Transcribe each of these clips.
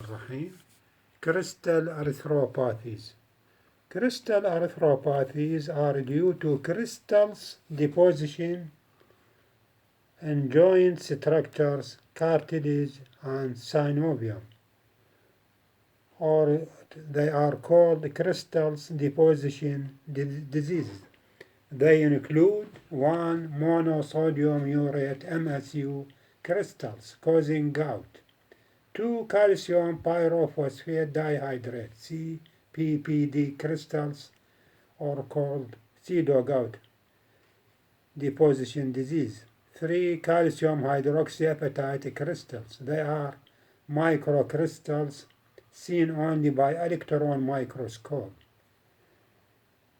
الرحيم. Crystal erythropathies. Crystal erythropathies are due to crystals deposition in joint structures, cartilage, and synovium, or they are called crystals deposition diseases. They include 1. Monosodium urate MSU crystals causing gout. 2. Calcium pyrophosphate dihydrate Cppd crystals, or called pseudo-gout deposition disease. 3. Calcium hydroxyapatite crystals. They are microcrystals seen only by electron microscope.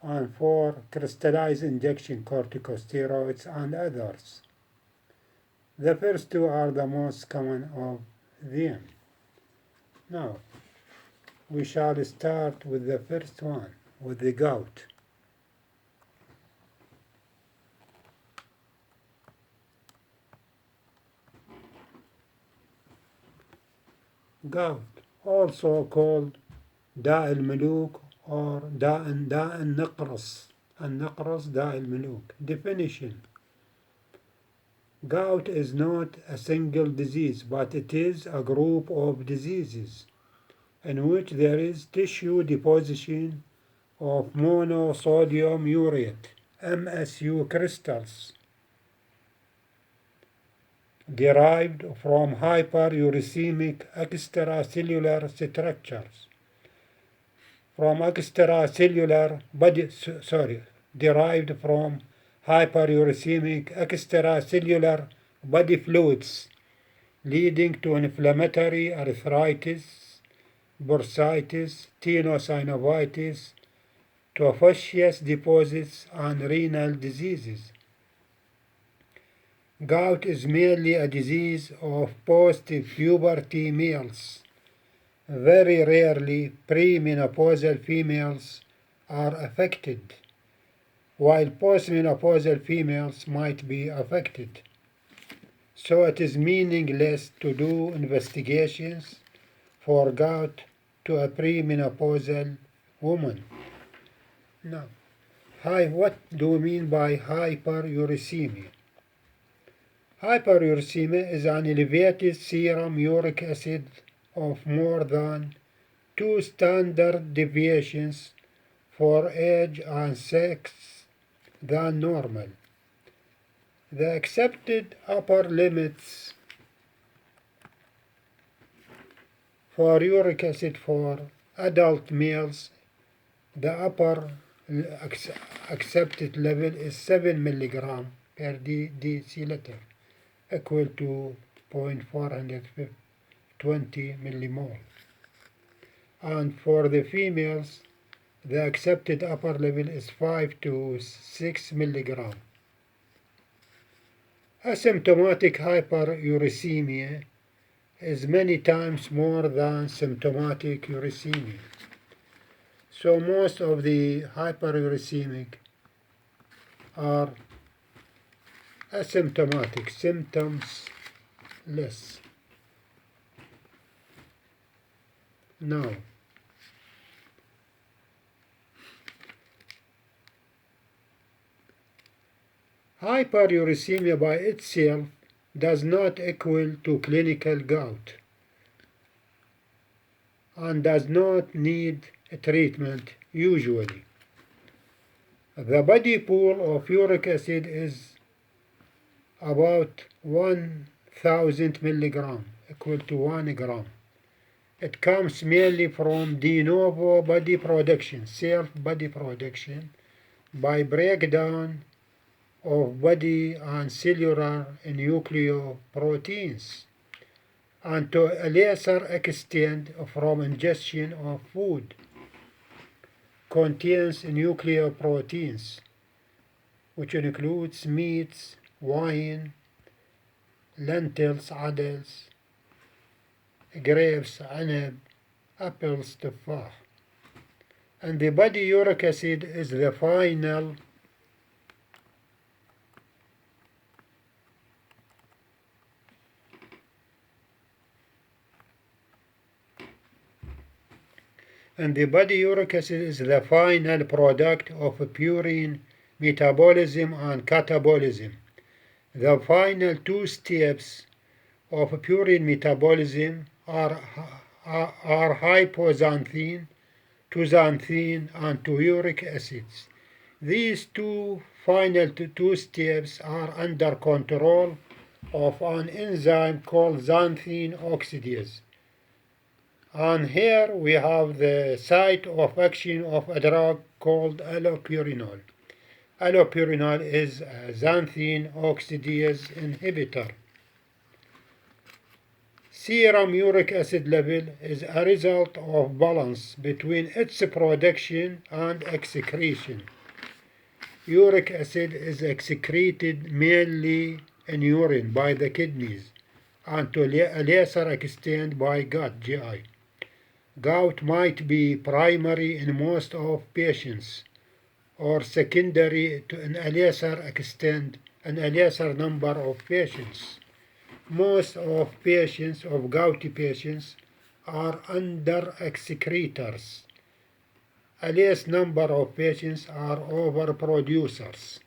And 4. Crystallized injection corticosteroids and others. The first two are the most common of them. Now, we shall start with the first one, with the gout. Gout, also called داء الملوك or داء النقرس داء الملوك. Definition: gout is not a single disease, but it is a group of diseases in which there is tissue deposition of monosodium urate MSU crystals derived from hyperuricemic extracellular structures. Derived from hyperuricemic extracellular body fluids, leading to inflammatory arthritis, bursitis, tenosynovitis, tophaceous deposits, and renal diseases. Gout is merely a disease of post-puberty males. Very rarely, premenopausal females are affected, while postmenopausal females might be affected. So it is meaningless to do investigations for gout to a premenopausal woman. Now, what do we mean by hyperuricemia? Hyperuricemia is an elevated serum uric acid of more than 2 standard deviations for age and sex than normal. The accepted upper limits for uric acid for adult males, the upper accepted level is 7 mg per deciliter, equal to 0.420 millimole. And for the females, the accepted upper level is 5 to 6 mg. Asymptomatic hyperuricemia is many times more than symptomatic uricemia. So most of the hyperuricemic are asymptomatic, symptomless. Now, hyperuricemia by itself does not equal to clinical gout and does not need treatment usually. The body pool of uric acid is about 1000 mg, equal to 1 gram. It comes mainly from de novo body production, self-body production, by breakdown of body and cellular nucleoproteins, and to a lesser extent from ingestion of food contains nucleoproteins, which includes meats, wine, lentils, adults, grapes, عنب, apples, تفاح. And the body uric acid is the final In the body, uric acid is the final product of purine metabolism and catabolism. The final two steps of purine metabolism are hypoxanthine to xanthine and to uric acids. These two final two steps are under control of an enzyme called xanthine oxidase. And here we have the site of action of a drug called allopurinol. Allopurinol is a xanthine oxidase inhibitor. Serum uric acid level is a result of balance between its production and excretion. Uric acid is excreted mainly in urine by the kidneys and to a lesser extent by gut (GI). Gout might be primary in most of patients or secondary to a lesser extent in a lesser number of patients. Most of patients, of gouty patients, are under excretors. A less number of patients are overproducers.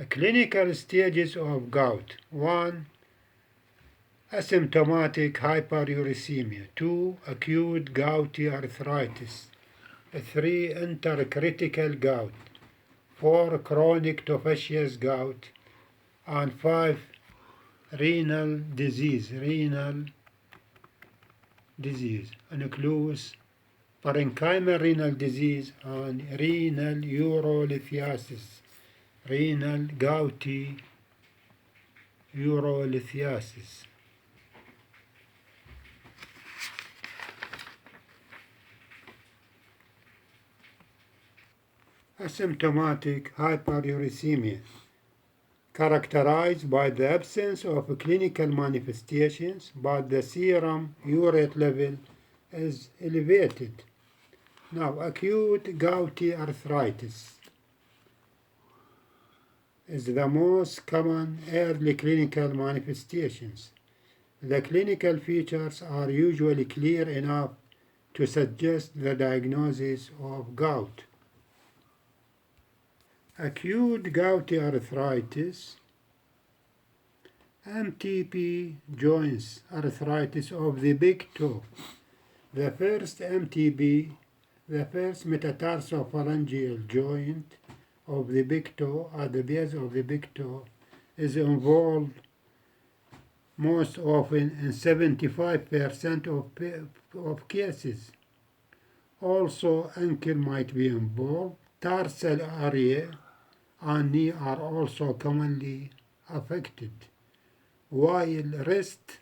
Clinical stages of gout. 1. Asymptomatic hyperuricemia. 2. Acute gouty arthritis. 3. Intercritical gout. 4. Chronic tophaceous gout. And 5. Renal disease. Includes parenchymal renal disease and renal urolithiasis. Renal gouty urolithiasis. Asymptomatic hyperuricemia, characterized by the absence of clinical manifestations, but the serum urate level is elevated. Now, acute gouty arthritis is the most common early clinical manifestations. The clinical features are usually clear enough to suggest the diagnosis of gout. Acute gouty arthritis, MTP joints arthritis of the big toe. The first MTP, the first metatarsophalangeal joint of the big toe, at the base of the big toe, is involved most often in 75% of cases. Also, ankle might be involved. Tarsal area and knee are also commonly affected, while wrist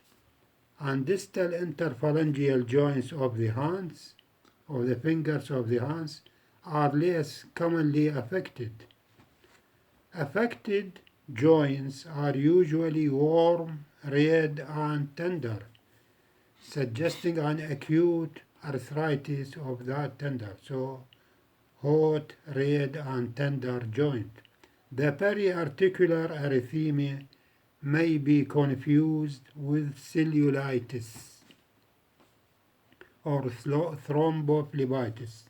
and distal interphalangeal joints of the hands, or the fingers of the hands, are less commonly affected. Affected joints are usually warm, red, and tender, suggesting an acute arthritis of that tender. So, hot, red, and tender joint. The periarticular erythema may be confused with cellulitis or thrombophlebitis.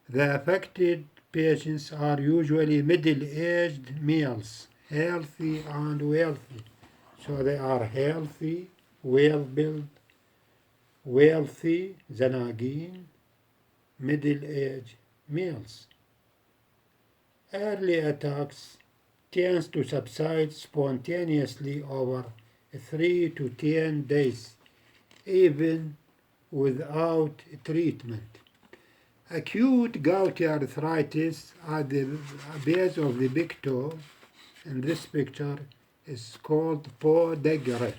The affected patients are usually middle-aged males, healthy and wealthy. So they are healthy, well-built, wealthy, zanagin, middle-aged males. Early attacks tends to subside spontaneously over 3 to 10 days, even without treatment. Acute gouty arthritis at the base of the big toe, in this picture, is called podagra.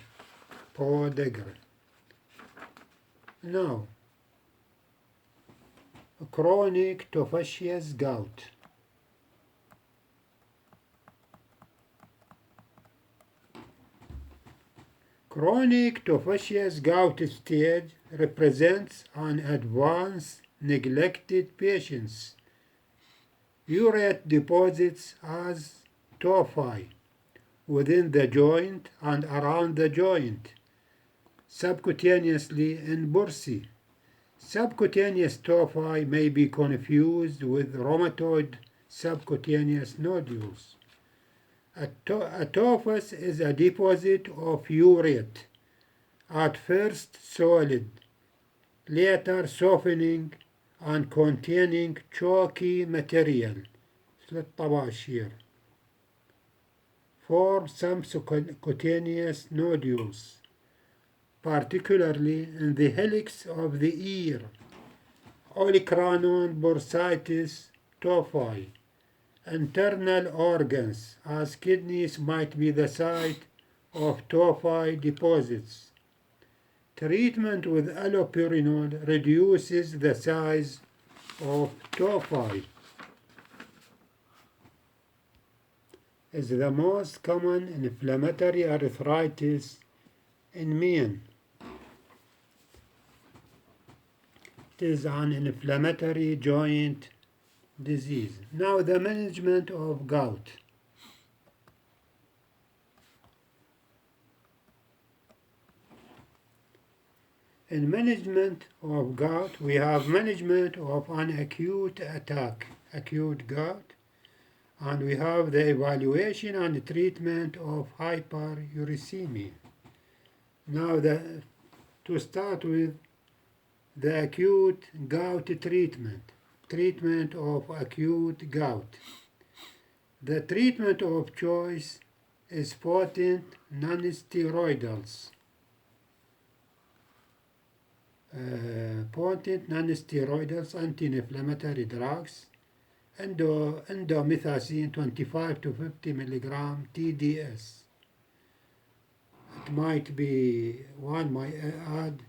Now, chronic tophaceous gout. Chronic tophaceous gout stage represents an advanced, neglected patients. Urate deposits as tophi within the joint and around the joint, subcutaneously in bursae. Subcutaneous tophi may be confused with rheumatoid subcutaneous nodules. A tophus is a deposit of urate, at first solid, later softening and containing chalky material, الطباشير, for some subcutaneous nodules, particularly in the helix of the ear, olecranon bursitis tophi. Internal organs, as kidneys, might be the site of tophi deposits. Treatment with allopurinol reduces the size of tophi. Is the most common inflammatory arthritis in men. It is an inflammatory joint disease. Now the management of gout. In management of gout, we have management of an acute attack, acute gout, and we have the evaluation and treatment of hyperuricemia. Now to start with the acute gout treatment of acute gout. The treatment of choice is potent non-steroidals. Anti-inflammatory drugs, endomethacin 25 to 50 milligram TDS. It might be, one might add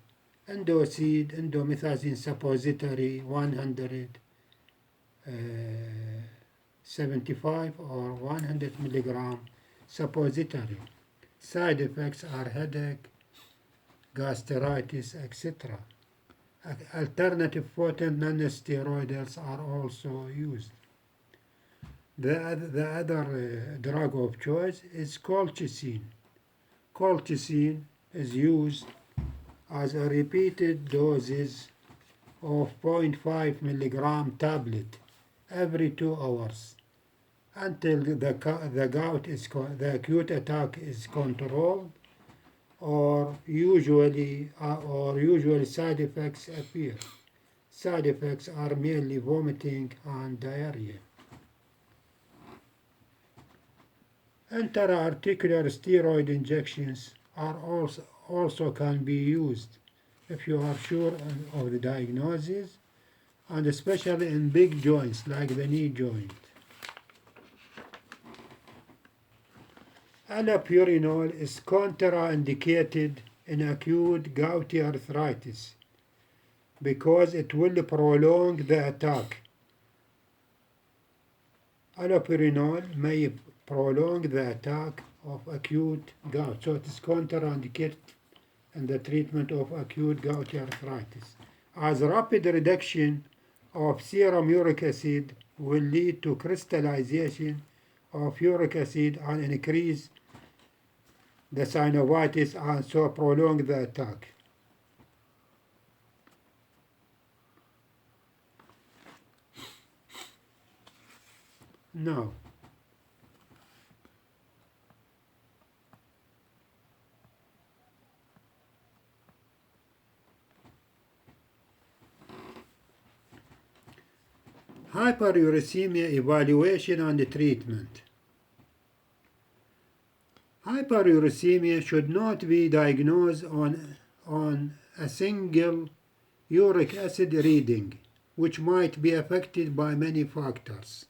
endomethacin suppository 175 or 100 milligram suppository. Side effects are headache, gastritis, etc. Alternative potent non-steroidals are also used. The other drug of choice is colchicine. Colchicine is used as a repeated doses of 0.5 milligram tablet every 2 hours until the acute attack is controlled or usually side effects appear. Side effects are mainly vomiting and diarrhea. Intra-articular steroid injections are also can be used if you are sure of the diagnosis, and especially in big joints like the knee joint. Allopurinol is contraindicated in acute gouty arthritis because it will prolong the attack. Allopurinol may prolong the attack of acute gout, so it is contraindicated in the treatment of acute gouty arthritis, as rapid reduction of serum uric acid will lead to crystallization of uric acid and increase the synovitis and so prolong the attack. Now, hyperuricemia evaluation and treatment. Hyperuricemia should not be diagnosed on a single uric acid reading, which might be affected by many factors.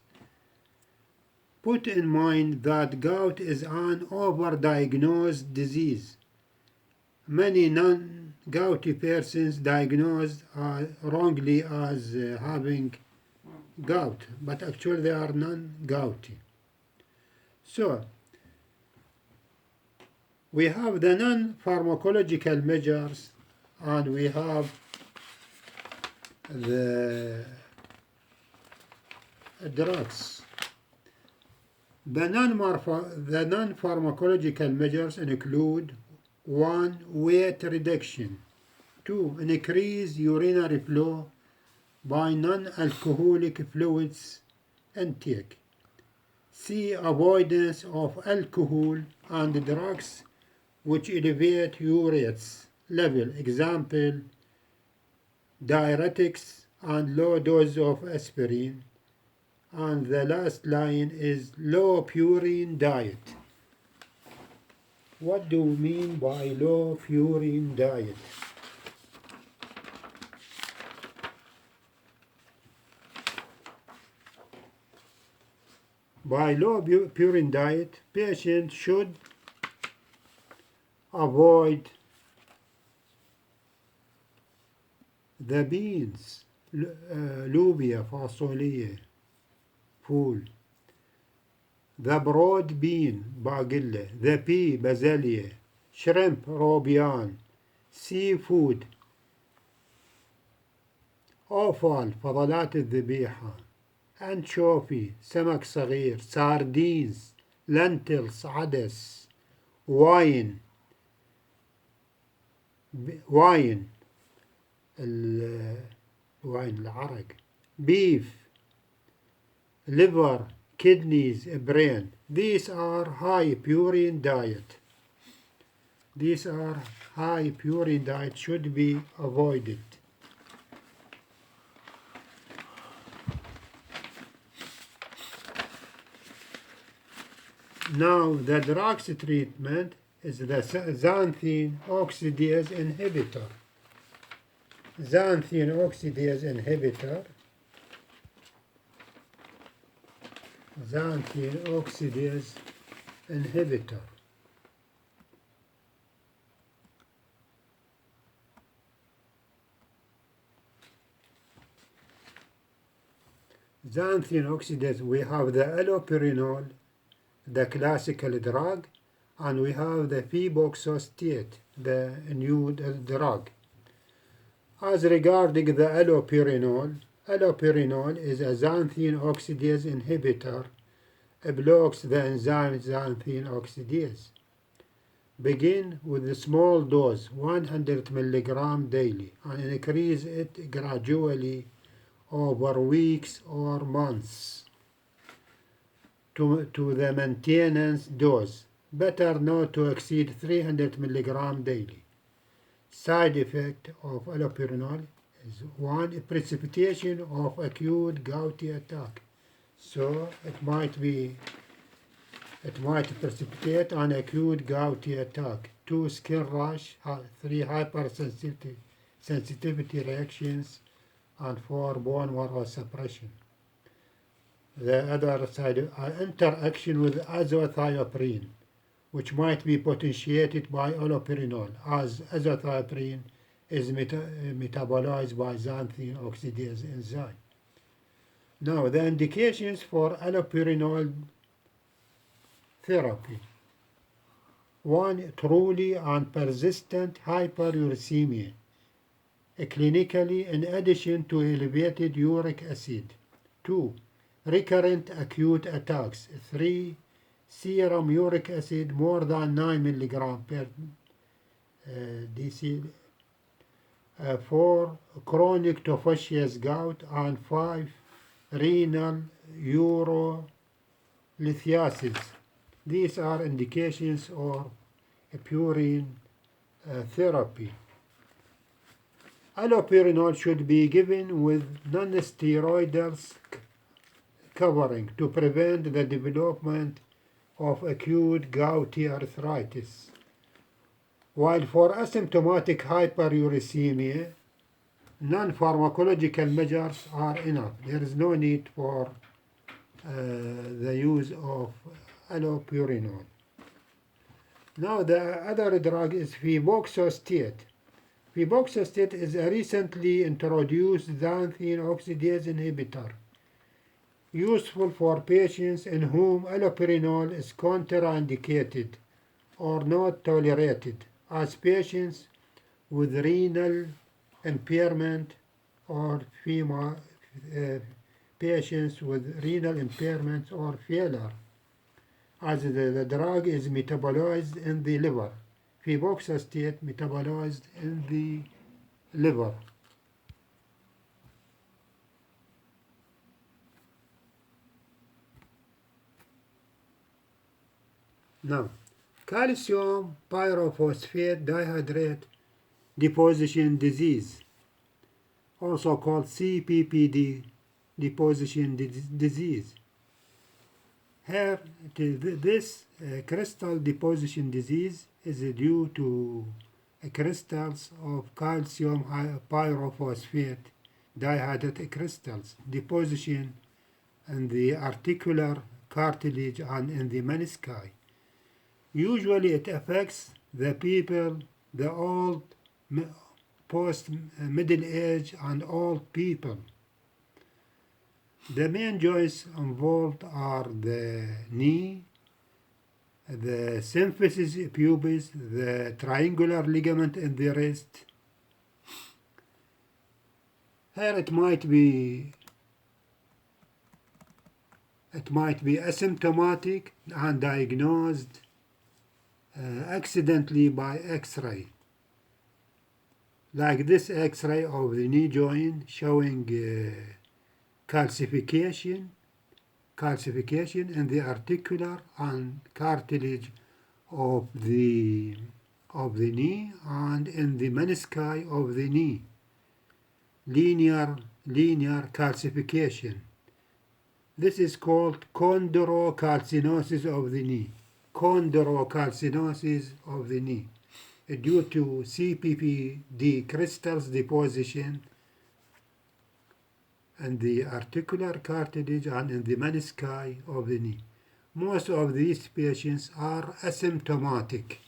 Put in mind that gout is an overdiagnosed disease. Many non-gouty persons diagnosed wrongly as having gout, but actually they are non-gouty. So, we have the non-pharmacological measures and we have the drugs. The non-pharmacological measures include 1. Weight reduction. 2. Increase urinary flow by non-alcoholic fluids intake. C. Avoidance of alcohol and drugs which elevate urates level. Example, diuretics and low dose of aspirin. And the last line is low purine diet. What do we mean by low purine diet? By low purine diet, patients should avoid the beans, lubia, فاصولية, فول, the broad bean, باقلة, the pea, بازالية, shrimp, روبيان, seafood, offal, فضلات الذبيحة, anchovy, سمك صغير, sardines, lentils, عدس, wine, الواين العرق, beef, liver, kidneys, brain. These are high purine diet. These are high purine diet should be avoided. Now the drugs treatment is the xanthine oxidase inhibitor. Xanthine oxidase inhibitor. Xanthine oxidase inhibitor. Xanthine oxidase, we have the allopurinol, the classical drug, and we have the febuxostate, the new drug. As regarding the allopurinol, allopurinol is a xanthine oxidase inhibitor. It blocks the enzyme xanthine oxidase. Begin with a small dose, 100 mg daily, and increase it gradually over weeks or months to the maintenance dose. Better not to exceed 300 mg daily. Side effect of allopurinol is 1. Precipitation of acute gouty attack. So it might precipitate an acute gouty attack. 2. Skin rash. 3. Hypersensitivity reactions. And 4. Bone marrow suppression. The other side, interaction with azathioprine, which might be potentiated by allopurinol, as azathioprine is metabolized by xanthine oxidase enzyme. Now, the indications for allopurinol therapy. 1. Truly and persistent hyperuricemia, clinically in addition to elevated uric acid. 2. Recurrent acute attacks. 3. Serum uric acid more than 9 mg per dc. 4. Chronic tophaceous gout. And 5. Renal urolithiasis. These are indications of purine therapy. Allopurinol should be given with non-steroidal covering to prevent the development of acute gouty arthritis. While for asymptomatic hyperuricemia, non-pharmacological measures are enough. There is no need for the use of allopurinol. Now the other drug is febuxostate. Febuxostate is a recently introduced xanthine oxidase inhibitor, useful for patients in whom allopurinol is contraindicated or not tolerated, as patients with renal impairment or patients with renal impairment or failure, as the drug is metabolized in the liver. Febuxostate metabolized in the liver. Now, calcium pyrophosphate dihydrogenase deposition disease, also called Cppd deposition disease. Here, this crystal deposition disease is due to crystals of calcium pyrophosphate dihydrogenase crystals deposition in the articular cartilage and in the menisci. Usually it affects the people, the old, post-middle age and old people. The main joints involved are the knee, the symphysis pubis, the triangular ligament in the wrist. Here it might be asymptomatic and diagnosed accidentally by X-ray. Like this X-ray of the knee joint showing calcification in the articular and cartilage of the knee and in the menisci of the knee. Linear calcification. This is called chondrocarcinosis of the knee. Chondrocarcinosis of the knee due to Cppd crystals deposition in the articular cartilage and in the menisci of the knee. Most of these patients are asymptomatic.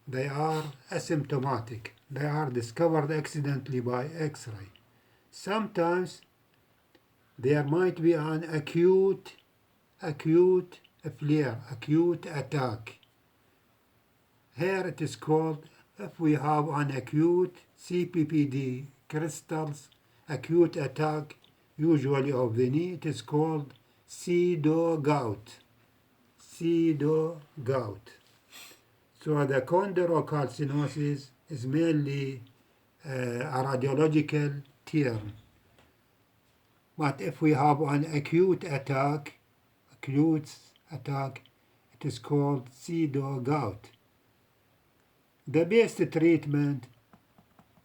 They are asymptomatic. They are discovered accidentally by X-ray. Sometimes there might be an acute flare, acute attack. Here it is called, if we have an acute Cppd crystals acute attack, usually of the knee, it is called pseudo-gout. Pseudo-gout. So the chondrocarcinosis is mainly a radiological term. But if we have an acute attack, it is called pseudo-gout. The best treatment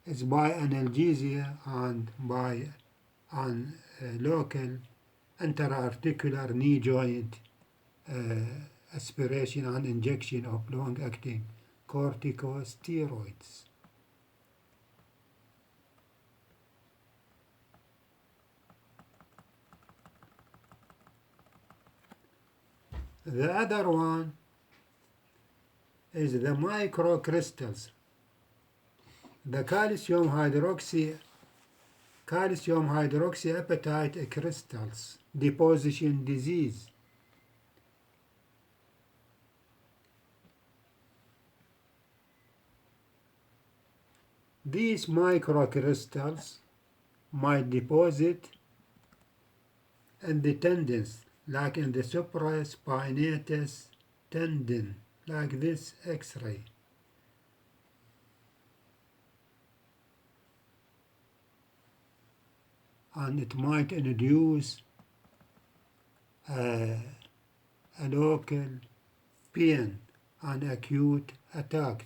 is by analgesia and by local interarticular knee joint aspiration and injection of long-acting corticosteroids. The other one is the microcrystals. The calcium hydroxyapatite crystals deposition disease. These microcrystals might deposit in the tendons, like in the supraspinatus tendon, like this X-ray. And it might induce a local pain and acute attack,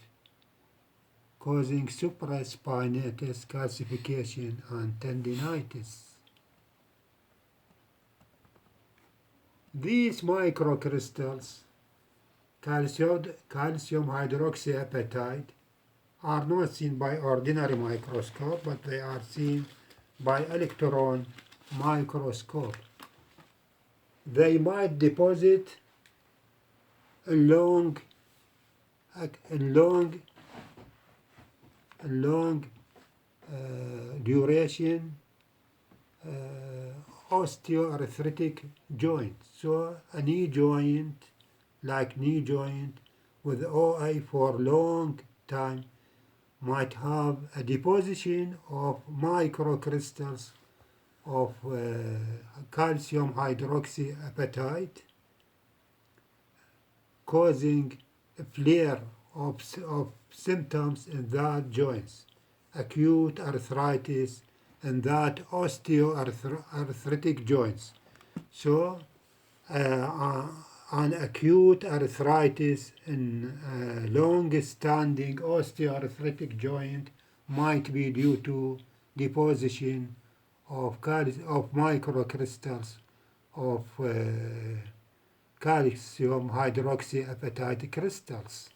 causing supraspinatus calcification and tendinitis. These microcrystals, calcium hydroxyapatite, are not seen by ordinary microscope, but they are seen by electron microscope. They might deposit along duration osteoarthritic joint. So a knee joint, like knee joint with OA for long time, might have a deposition of microcrystals of calcium hydroxyapatite, causing a flare of symptoms in that joints. acute arthritis and that osteoarthritic joints. So an acute arthritis in long-standing osteoarthritic joint might be due to deposition of microcrystals of calcium hydroxyapatite crystals,